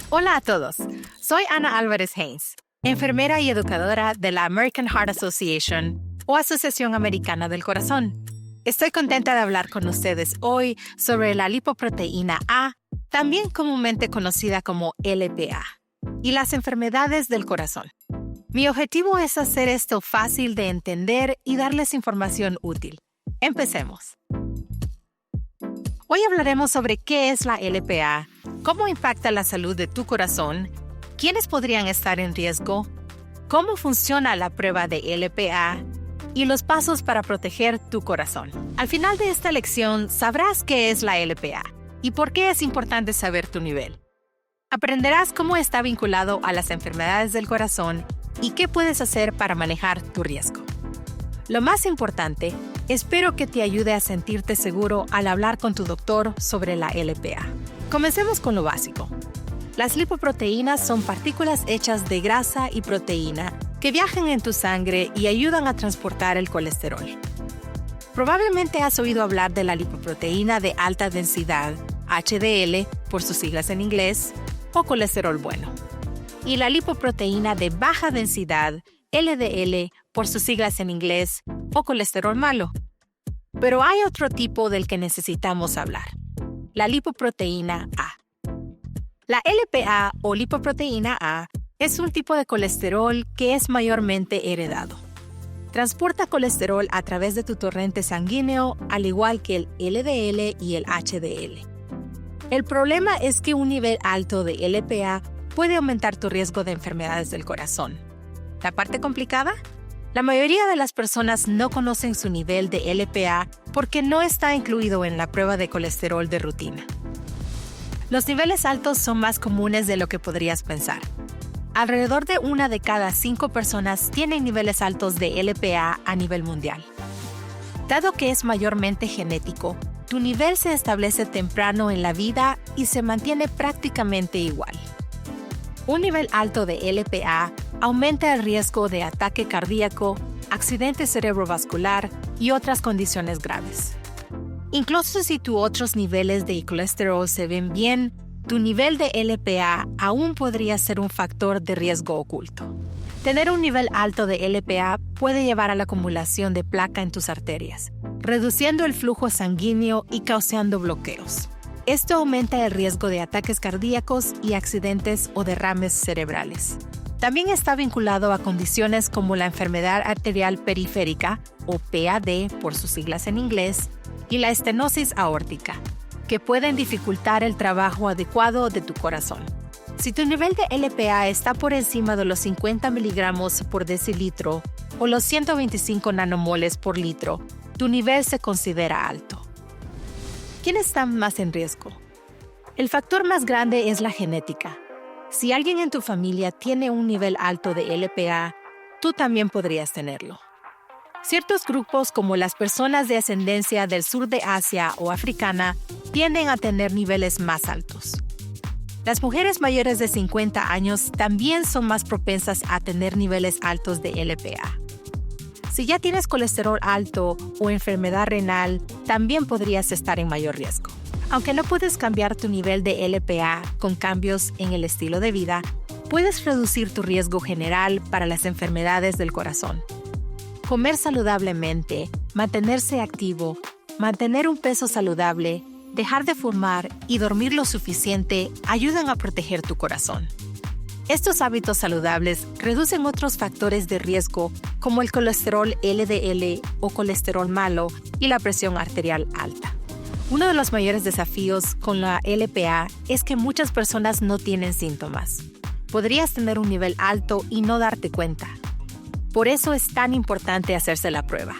Hola a todos, soy Ana Álvarez Haynes, enfermera y educadora de la American Heart Association o Asociación Americana del Corazón. Estoy contenta de hablar con ustedes hoy sobre la lipoproteína A, también comúnmente conocida como LPA, y las enfermedades del corazón. Mi objetivo es hacer esto fácil de entender y darles información útil. Empecemos. Hoy hablaremos sobre qué es la LPA, cómo impacta la salud de tu corazón, quiénes podrían estar en riesgo, cómo funciona la prueba de LPA y los pasos para proteger tu corazón. Al final de esta lección sabrás qué es la LPA y por qué es importante saber tu nivel. Aprenderás cómo está vinculado a las enfermedades del corazón y qué puedes hacer para manejar tu riesgo. Lo más importante, espero que te ayude a sentirte seguro al hablar con tu doctor sobre la LPA. Comencemos con lo básico. Las lipoproteínas son partículas hechas de grasa y proteína que viajan en tu sangre y ayudan a transportar el colesterol. Probablemente has oído hablar de la lipoproteína de alta densidad, HDL, por sus siglas en inglés, o colesterol bueno, y la lipoproteína de baja densidad, LDL, por sus siglas en inglés, o colesterol malo. Pero hay otro tipo del que necesitamos hablar, la lipoproteína A. La LPA o lipoproteína A es un tipo de colesterol que es mayormente heredado. Transporta colesterol a través de tu torrente sanguíneo, al igual que el LDL y el HDL. El problema es que un nivel alto de LPA puede aumentar tu riesgo de enfermedades del corazón. ¿La parte complicada? La mayoría de las personas no conocen su nivel de LPA porque no está incluido en la prueba de colesterol de rutina. Los niveles altos son más comunes de lo que podrías pensar. Alrededor de 1 de cada 5 personas tienen niveles altos de LPA a nivel mundial. Dado que es mayormente genético, tu nivel se establece temprano en la vida y se mantiene prácticamente igual. Un nivel alto de LPA aumenta el riesgo de ataque cardíaco, accidente cerebrovascular y otras condiciones graves. Incluso si tus otros niveles de colesterol se ven bien, tu nivel de LPA aún podría ser un factor de riesgo oculto. Tener un nivel alto de LPA puede llevar a la acumulación de placa en tus arterias, reduciendo el flujo sanguíneo y causando bloqueos. Esto aumenta el riesgo de ataques cardíacos y accidentes o derrames cerebrales. También está vinculado a condiciones como la enfermedad arterial periférica, o PAD por sus siglas en inglés, y la estenosis aórtica, que pueden dificultar el trabajo adecuado de tu corazón. Si tu nivel de LPA está por encima de los 50 miligramos por decilitro o los 125 nanomoles por litro, tu nivel se considera alto. ¿Quiénes están más en riesgo? El factor más grande es la genética. Si alguien en tu familia tiene un nivel alto de LPA, tú también podrías tenerlo. Ciertos grupos, como las personas de ascendencia del sur de Asia o africana, tienden a tener niveles más altos. Las mujeres mayores de 50 años también son más propensas a tener niveles altos de LPA. Si ya tienes colesterol alto o enfermedad renal, también podrías estar en mayor riesgo. Aunque no puedes cambiar tu nivel de LPA con cambios en el estilo de vida, puedes reducir tu riesgo general para las enfermedades del corazón. Comer saludablemente, mantenerse activo, mantener un peso saludable, dejar de fumar y dormir lo suficiente ayudan a proteger tu corazón. Estos hábitos saludables reducen otros factores de riesgo como el colesterol LDL o colesterol malo y la presión arterial alta. Uno de los mayores desafíos con la LPA es que muchas personas no tienen síntomas. Podrías tener un nivel alto y no darte cuenta. Por eso es tan importante hacerse la prueba.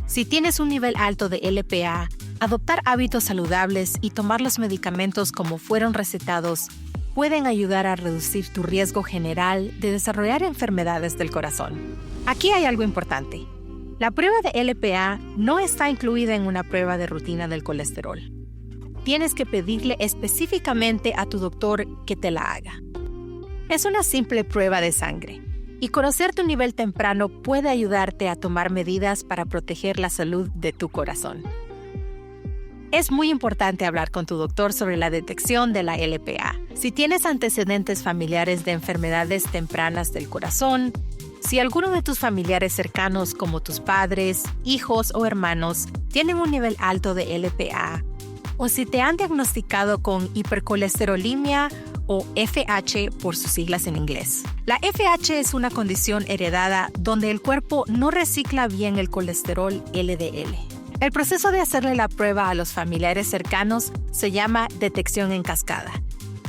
Si tienes un nivel alto de LPA, adoptar hábitos saludables y tomar los medicamentos como fueron recetados pueden ayudar a reducir tu riesgo general de desarrollar enfermedades del corazón. Aquí hay algo importante. La prueba de LPA no está incluida en una prueba de rutina del colesterol. Tienes que pedirle específicamente a tu doctor que te la haga. Es una simple prueba de sangre, y conocer tu nivel temprano puede ayudarte a tomar medidas para proteger la salud de tu corazón. Es muy importante hablar con tu doctor sobre la detección de la LPA. Si tienes antecedentes familiares de enfermedades tempranas del corazón, si alguno de tus familiares cercanos como tus padres, hijos o hermanos tienen un nivel alto de LPA, o si te han diagnosticado con hipercolesterolemia o FH por sus siglas en inglés. La FH es una condición heredada donde el cuerpo no recicla bien el colesterol LDL. El proceso de hacerle la prueba a los familiares cercanos se llama detección en cascada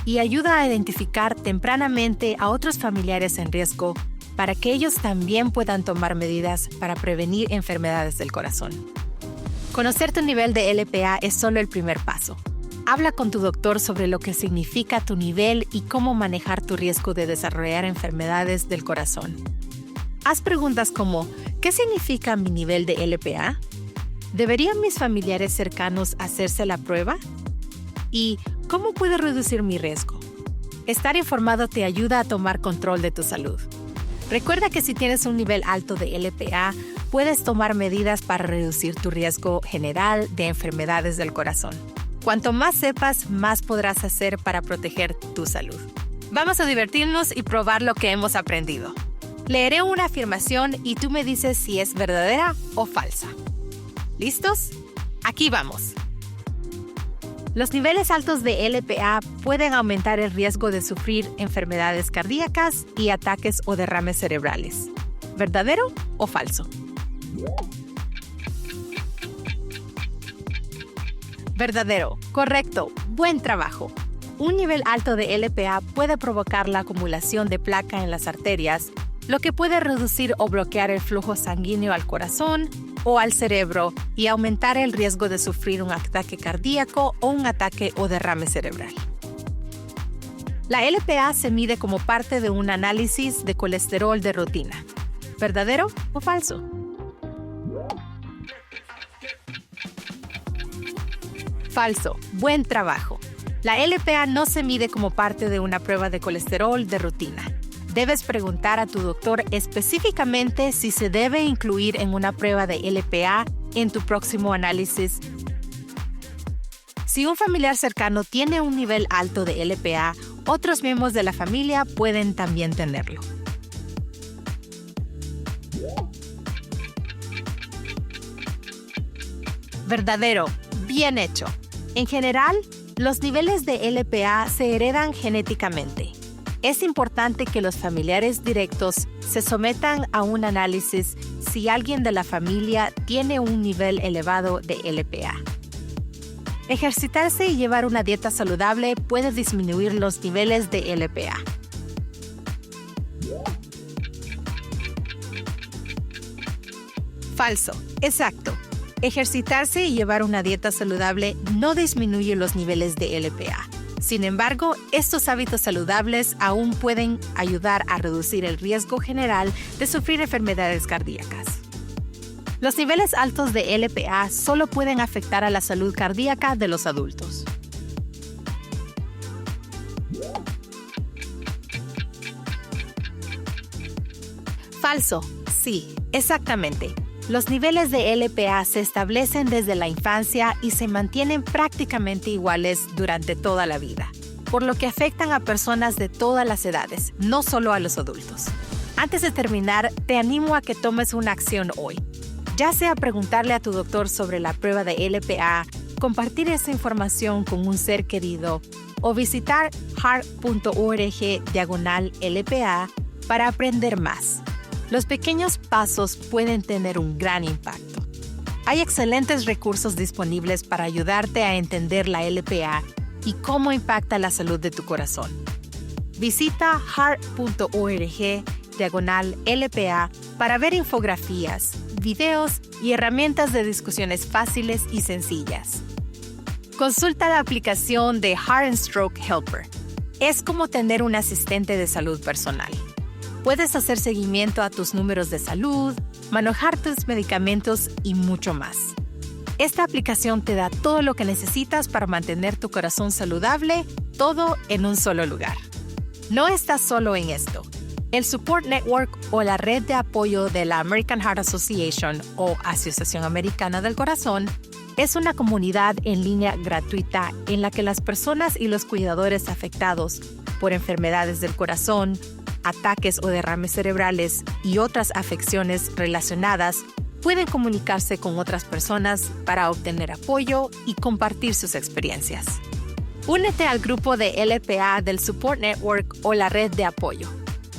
y ayuda a identificar tempranamente a otros familiares en riesgo para que ellos también puedan tomar medidas para prevenir enfermedades del corazón. Conocer tu nivel de LPA es solo el primer paso. Habla con tu doctor sobre lo que significa tu nivel y cómo manejar tu riesgo de desarrollar enfermedades del corazón. Haz preguntas como, ¿qué significa mi nivel de LPA? ¿Deberían mis familiares cercanos hacerse la prueba? ¿Y cómo puedo reducir mi riesgo? Estar informado te ayuda a tomar control de tu salud. Recuerda que si tienes un nivel alto de LPA, puedes tomar medidas para reducir tu riesgo general de enfermedades del corazón. Cuanto más sepas, más podrás hacer para proteger tu salud. Vamos a divertirnos y probar lo que hemos aprendido. Leeré una afirmación y tú me dices si es verdadera o falsa. ¿Listos? Aquí vamos. Los niveles altos de LPA pueden aumentar el riesgo de sufrir enfermedades cardíacas y ataques o derrames cerebrales. ¿Verdadero o falso? Verdadero. Correcto. Buen trabajo. Un nivel alto de LPA puede provocar la acumulación de placa en las arterias, lo que puede reducir o bloquear el flujo sanguíneo al corazón o al cerebro y aumentar el riesgo de sufrir un ataque cardíaco o un ataque o derrame cerebral. La LPA se mide como parte de un análisis de colesterol de rutina. ¿Verdadero o falso? Falso. Buen trabajo. La LPA no se mide como parte de una prueba de colesterol de rutina. Debes preguntar a tu doctor específicamente si se debe incluir en una prueba de LPA en tu próximo análisis. Si un familiar cercano tiene un nivel alto de LPA, otros miembros de la familia pueden también tenerlo. Verdadero. Bien hecho. En general, los niveles de LPA se heredan genéticamente. Es importante que los familiares directos se sometan a un análisis si alguien de la familia tiene un nivel elevado de LPA. Ejercitarse y llevar una dieta saludable puede disminuir los niveles de LPA. Falso. Exacto. Ejercitarse y llevar una dieta saludable no disminuye los niveles de LPA. Sin embargo, estos hábitos saludables aún pueden ayudar a reducir el riesgo general de sufrir enfermedades cardíacas. Los niveles altos de LPA solo pueden afectar a la salud cardíaca de los adultos. Falso. Sí, exactamente. Los niveles de LPA se establecen desde la infancia y se mantienen prácticamente iguales durante toda la vida, por lo que afectan a personas de todas las edades, no solo a los adultos. Antes de terminar, te animo a que tomes una acción hoy, ya sea preguntarle a tu doctor sobre la prueba de LPA, compartir esa información con un ser querido o visitar heart.org/LPA para aprender más. Los pequeños pasos pueden tener un gran impacto. Hay excelentes recursos disponibles para ayudarte a entender la LPA y cómo impacta la salud de tu corazón. Visita heart.org/LPA para ver infografías, videos y herramientas de discusiones fáciles y sencillas. Consulta la aplicación de Heart and Stroke Helper. Es como tener un asistente de salud personal. Puedes hacer seguimiento a tus números de salud, manejar tus medicamentos y mucho más. Esta aplicación te da todo lo que necesitas para mantener tu corazón saludable, todo en un solo lugar. No estás solo en esto. El Support Network o la red de apoyo de la American Heart Association o Asociación Americana del Corazón Es una comunidad en línea gratuita en la que las personas y los cuidadores afectados por enfermedades del corazón, ataques o derrames cerebrales y otras afecciones relacionadas pueden comunicarse con otras personas para obtener apoyo y compartir sus experiencias. Únete al grupo de LPA del Support Network o la red de apoyo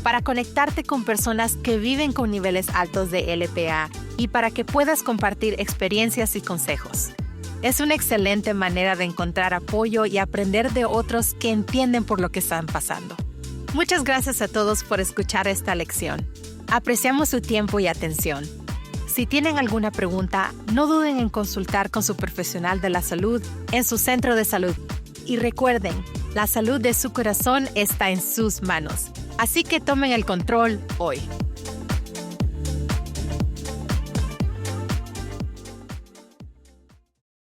para conectarte con personas que viven con niveles altos de LPA y para que puedas compartir experiencias y consejos. Es una excelente manera de encontrar apoyo y aprender de otros que entienden por lo que están pasando. Muchas gracias a todos por escuchar esta lección. Apreciamos su tiempo y atención. Si tienen alguna pregunta, no duden en consultar con su profesional de la salud en su centro de salud. Y recuerden, la salud de su corazón está en sus manos. Así que tomen el control hoy.